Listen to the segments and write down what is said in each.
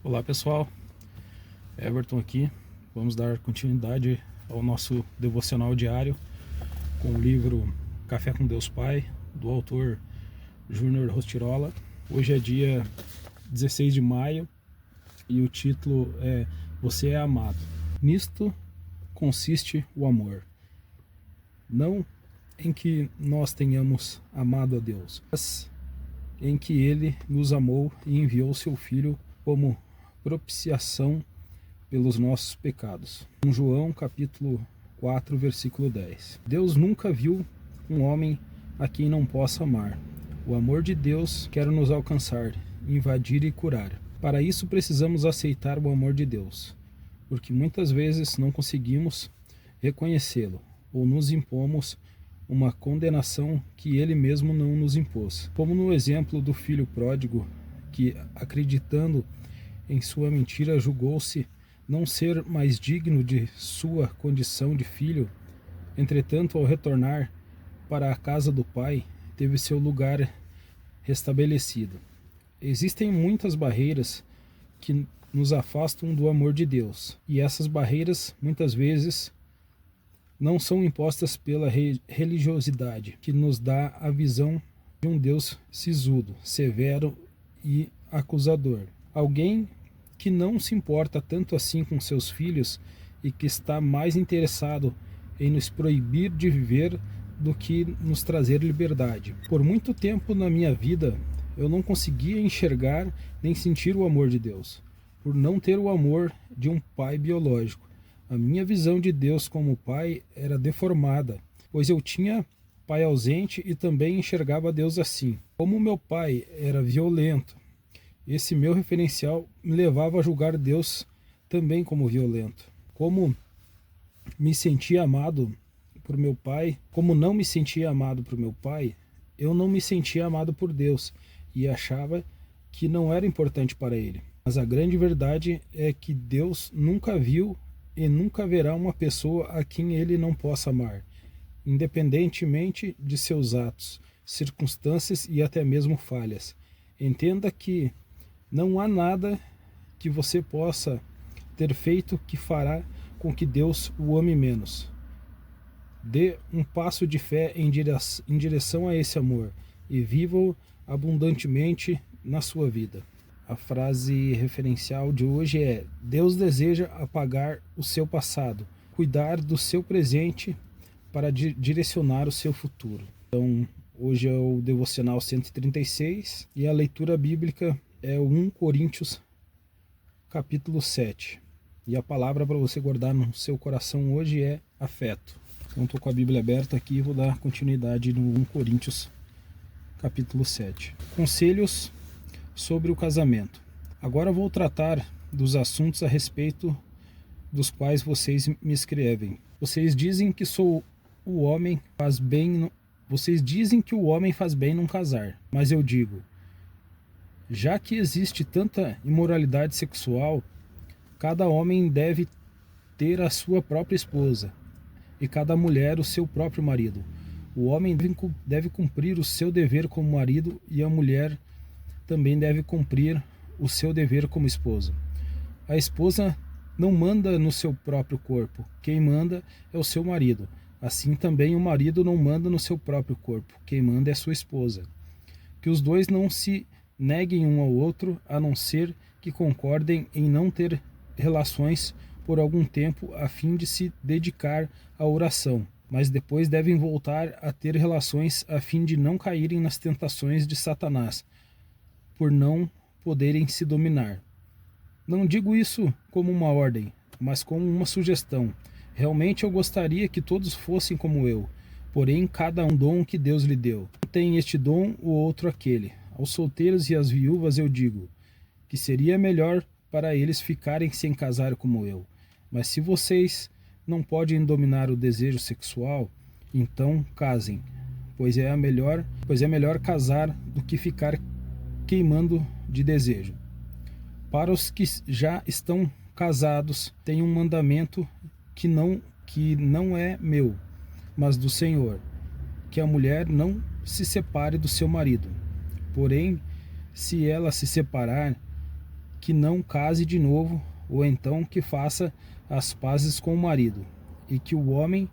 Olá pessoal, Everton aqui. Vamos dar continuidade ao nosso devocional diário com o livro Café com Deus Pai, do autor Júnior Rostirola. Hoje é dia 16 de maio e o título é Você é amado. Nisto consiste o amor. Não em que nós tenhamos amado a Deus, mas em que Ele nos amou e enviou seu Filho como propiciação pelos nossos pecados. Em João capítulo 4, versículo 10. Deus nunca viu um homem a quem não possa amar. O amor de Deus quer nos alcançar, invadir e curar. Para isso precisamos aceitar o amor de Deus, porque muitas vezes não conseguimos reconhecê-lo ou nos impomos uma condenação que ele mesmo não nos impôs. Como no exemplo do filho pródigo, que acreditando em sua mentira julgou-se não ser mais digno de sua condição de filho, entretanto, ao retornar para a casa do pai, teve seu lugar restabelecido. Existem muitas barreiras que nos afastam do amor de Deus, e essas barreiras muitas vezes não são impostas pela religiosidade, que nos dá a visão de um Deus sisudo, severo e acusador. Alguém que não se importa tanto assim com seus filhos e que está mais interessado em nos proibir de viver do que nos trazer liberdade. Por muito tempo na minha vida, eu não conseguia enxergar nem sentir o amor de Deus, por não ter o amor de um pai biológico. A minha visão de Deus como pai era deformada, pois eu tinha pai ausente e também enxergava Deus assim. Como meu pai era violento, esse meu referencial me levava a julgar Deus também como violento. Como me sentia amado por meu pai, como não me sentia amado por meu pai, eu não me sentia amado por Deus e achava que não era importante para ele. Mas a grande verdade é que Deus nunca viu e nunca verá uma pessoa a quem ele não possa amar, independentemente de seus atos, circunstâncias e até mesmo falhas. Entenda que não há nada que você possa ter feito que fará com que Deus o ame menos. Dê um passo de fé em direção a esse amor e viva-o abundantemente na sua vida. A frase referencial de hoje é: Deus deseja apagar o seu passado, cuidar do seu presente para direcionar o seu futuro. Então, hoje é o devocional 136 e a leitura bíblica é o 1 Coríntios capítulo 7. E a palavra para você guardar no seu coração hoje é afeto. Então estou com a Bíblia aberta aqui e vou dar continuidade no 1 Coríntios capítulo 7. Conselhos sobre o casamento. Agora vou tratar dos assuntos a respeito dos quais vocês me escrevem. Vocês dizem que o homem faz bem não casar, mas eu digo: já que existe tanta imoralidade sexual, cada homem deve ter a sua própria esposa e cada mulher o seu próprio marido. O homem deve cumprir o seu dever como marido e a mulher também deve cumprir o seu dever como esposa. A esposa não manda no seu próprio corpo, quem manda é o seu marido. Assim também o marido não manda no seu próprio corpo, quem manda é sua esposa. Que os dois não se neguem um ao outro, a não ser que concordem em não ter relações por algum tempo a fim de se dedicar à oração, mas depois devem voltar a ter relações a fim de não caírem nas tentações de Satanás, por não poderem se dominar. Não digo isso como uma ordem, mas como uma sugestão. Realmente eu gostaria que todos fossem como eu, porém cada um dom que Deus lhe deu. Um tem este dom, o outro aquele. Aos solteiros e às viúvas eu digo que seria melhor para eles ficarem sem casar como eu. Mas se vocês não podem dominar o desejo sexual, então casem, pois é melhor casar do que ficar queimando de desejo. Para os que já estão casados, tem um mandamento que não é meu, mas do Senhor, que a mulher não se separe do seu marido. Porém, se ela se separar, que não case de novo, ou então que faça as pazes com o marido, e que o homem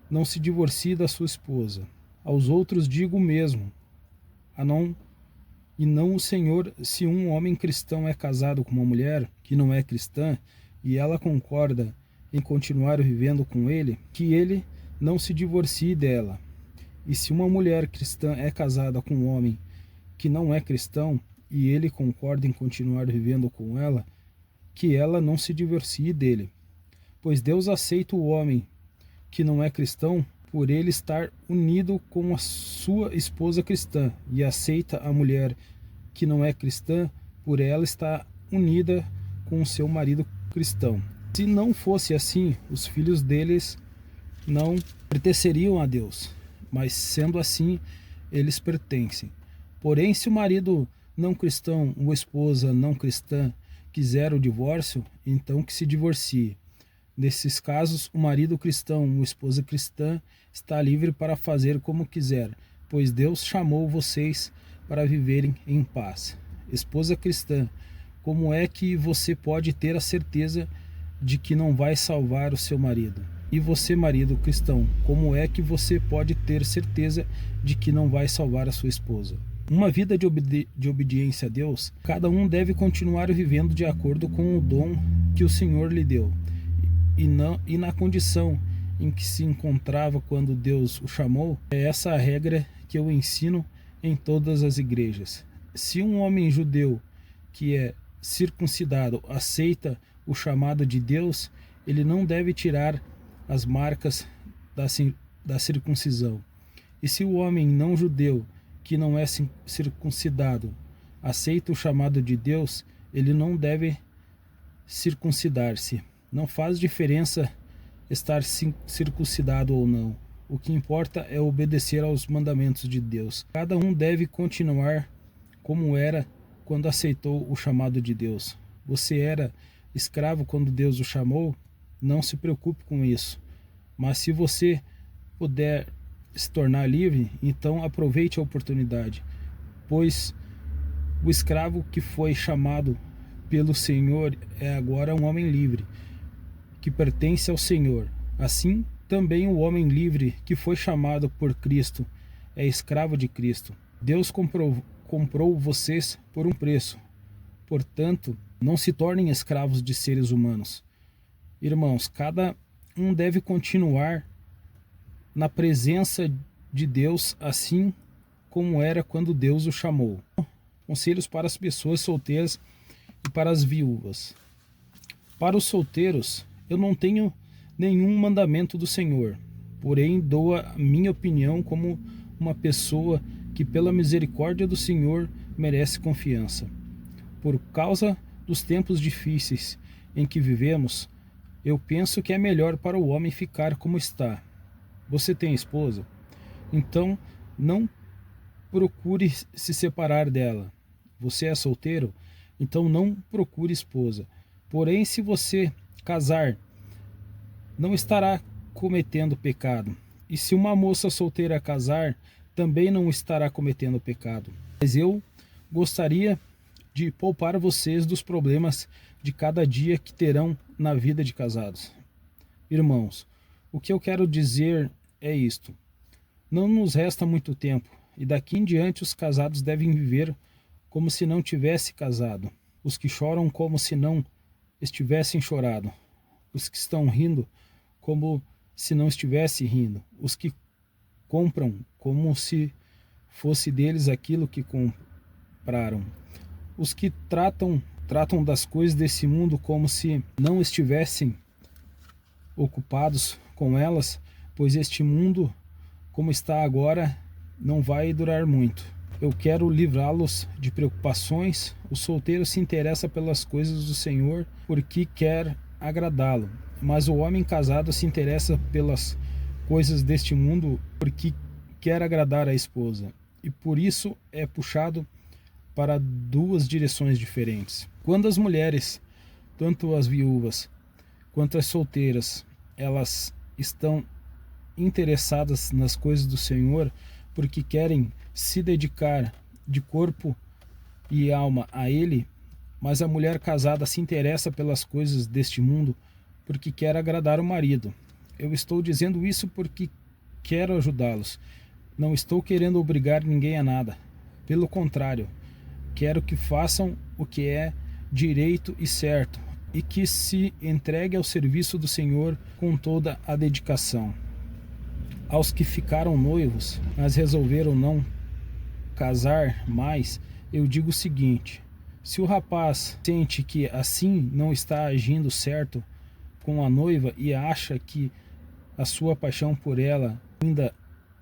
não se divorcie da sua esposa. Aos outros digo o mesmo, e não o Senhor, se um homem cristão é casado com uma mulher que não é cristã, e ela concorda em continuar vivendo com ele, que ele não se divorcie dela. E se uma mulher cristã é casada com um homem que não é cristão, e ele concorda em continuar vivendo com ela, que ela não se divorcie dele. Pois Deus aceita o homem que não é cristão por ele estar unido com a sua esposa cristã, e aceita a mulher que não é cristã por ela estar unida com o seu marido cristão. Se não fosse assim, os filhos deles não pertenceriam a Deus, mas sendo assim, eles pertencem. Porém, se o marido não cristão ou a esposa não cristã quiser o divórcio, então que se divorcie. Nesses casos, o marido cristão ou a esposa cristã está livre para fazer como quiser, pois Deus chamou vocês para viverem em paz. Esposa cristã, como é que você pode ter a certeza de que não vai salvar o seu marido? E você, marido cristão, como é que você pode ter certeza de que não vai salvar a sua esposa? Uma vida de obediência a Deus, cada um deve continuar vivendo de acordo com o dom que o Senhor lhe deu, e na condição em que se encontrava quando Deus o chamou. É essa a regra que eu ensino em todas as igrejas. Se um homem judeu que é circuncidado aceita o chamado de Deus, ele não deve tirar as marcas da circuncisão. E se o homem não judeu que não é circuncidado aceita o chamado de Deus, ele não deve circuncidar-se. Não faz diferença estar circuncidado ou não. O que importa é obedecer aos mandamentos de Deus. Cada um deve continuar como era quando aceitou o chamado de Deus. Você era escravo quando Deus o chamou? Não se preocupe com isso. Mas se você puder se tornar livre, então aproveite a oportunidade, pois o escravo que foi chamado pelo Senhor é agora um homem livre, que pertence ao Senhor. Assim, também o homem livre que foi chamado por Cristo é escravo de Cristo. Deus comprou vocês por um preço. Portanto, não se tornem escravos de seres humanos. Irmãos, cada um deve continuar na presença de Deus, assim como era quando Deus o chamou. Conselhos para as pessoas solteiras e para as viúvas. Para os solteiros, eu não tenho nenhum mandamento do Senhor, porém dou a minha opinião como uma pessoa que pela misericórdia do Senhor merece confiança. Por causa dos tempos difíceis em que vivemos, eu penso que é melhor para o homem ficar como está. Você tem esposa? Então não procure se separar dela. Você é solteiro? Então não procure esposa. Porém, se você casar, não estará cometendo pecado. E se uma moça solteira casar, também não estará cometendo pecado. Mas eu gostaria de poupar vocês dos problemas de cada dia que terão na vida de casados. Irmãos, o que eu quero dizer é isto: não nos resta muito tempo, e daqui em diante os casados devem viver como se não tivesse casado, os que choram como se não estivessem chorado, os que estão rindo como se não estivesse rindo, os que compram como se fosse deles aquilo que compraram, os que tratam das coisas desse mundo como se não estivessem ocupados com elas, pois este mundo, como está agora, não vai durar muito. Eu quero livrá-los de preocupações. O solteiro se interessa pelas coisas do Senhor porque quer agradá-lo, mas o homem casado se interessa pelas coisas deste mundo porque quer agradar a esposa, e por isso é puxado para duas direções diferentes. Quando as mulheres, tanto as viúvas quanto as solteiras, elas estão interessadas nas coisas do Senhor porque querem se dedicar de corpo e alma a Ele, mas a mulher casada se interessa pelas coisas deste mundo porque quer agradar o marido. Eu estou dizendo isso porque quero ajudá-los. Não estou querendo obrigar ninguém a nada. Pelo contrário, quero que façam o que é direito e certo e que se entregue ao serviço do Senhor com toda a dedicação. Aos que ficaram noivos, mas resolveram não casar mais, eu digo o seguinte: se o rapaz sente que assim não está agindo certo com a noiva e acha que a sua paixão por ela ainda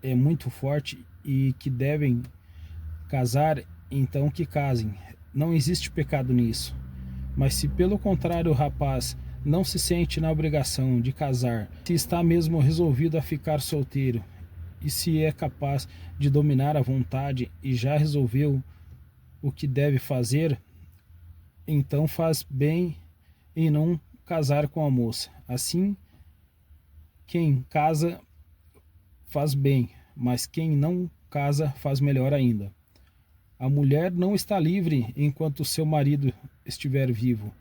é muito forte e que devem casar, então que casem. Não existe pecado nisso. Mas se pelo contrário o rapaz não se sente na obrigação de casar, se está mesmo resolvido a ficar solteiro e se é capaz de dominar a vontade e já resolveu o que deve fazer, então faz bem em não casar com a moça. Assim, quem casa faz bem, mas quem não casa faz melhor ainda. A mulher não está livre enquanto seu marido estiver vivo.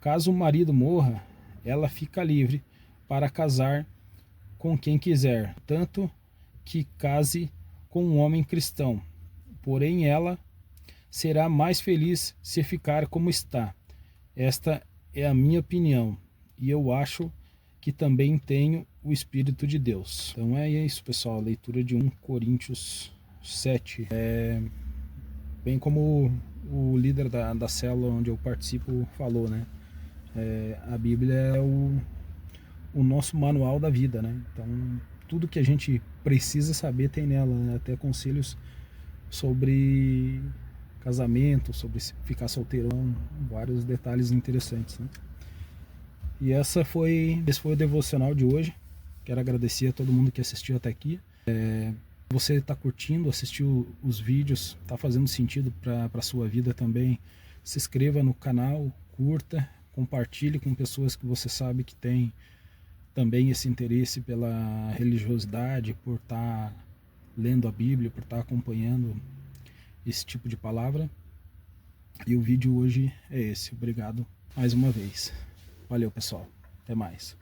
Caso o marido morra, ela fica livre para casar com quem quiser, tanto que case com um homem cristão. Porém, ela será mais feliz se ficar como está. Esta é a minha opinião e eu acho que também tenho o Espírito de Deus. Então é isso, pessoal, a leitura de 1 Coríntios 7. Bem como o líder da célula onde eu participo falou, né? A Bíblia é o nosso manual da vida, né? Então tudo que a gente precisa saber tem nela, né? Até conselhos sobre casamento, sobre ficar solteirão, vários detalhes interessantes, né? E esse foi o devocional de hoje. Quero agradecer a todo mundo que assistiu até aqui. Você está curtindo, assistiu os vídeos, está fazendo sentido para a sua vida também, se inscreva no canal, curta, compartilhe com pessoas que você sabe que tem também esse interesse pela religiosidade, por estar lendo a Bíblia, por estar acompanhando esse tipo de palavra. E o vídeo hoje é esse. Obrigado mais uma vez. Valeu, pessoal. Até mais.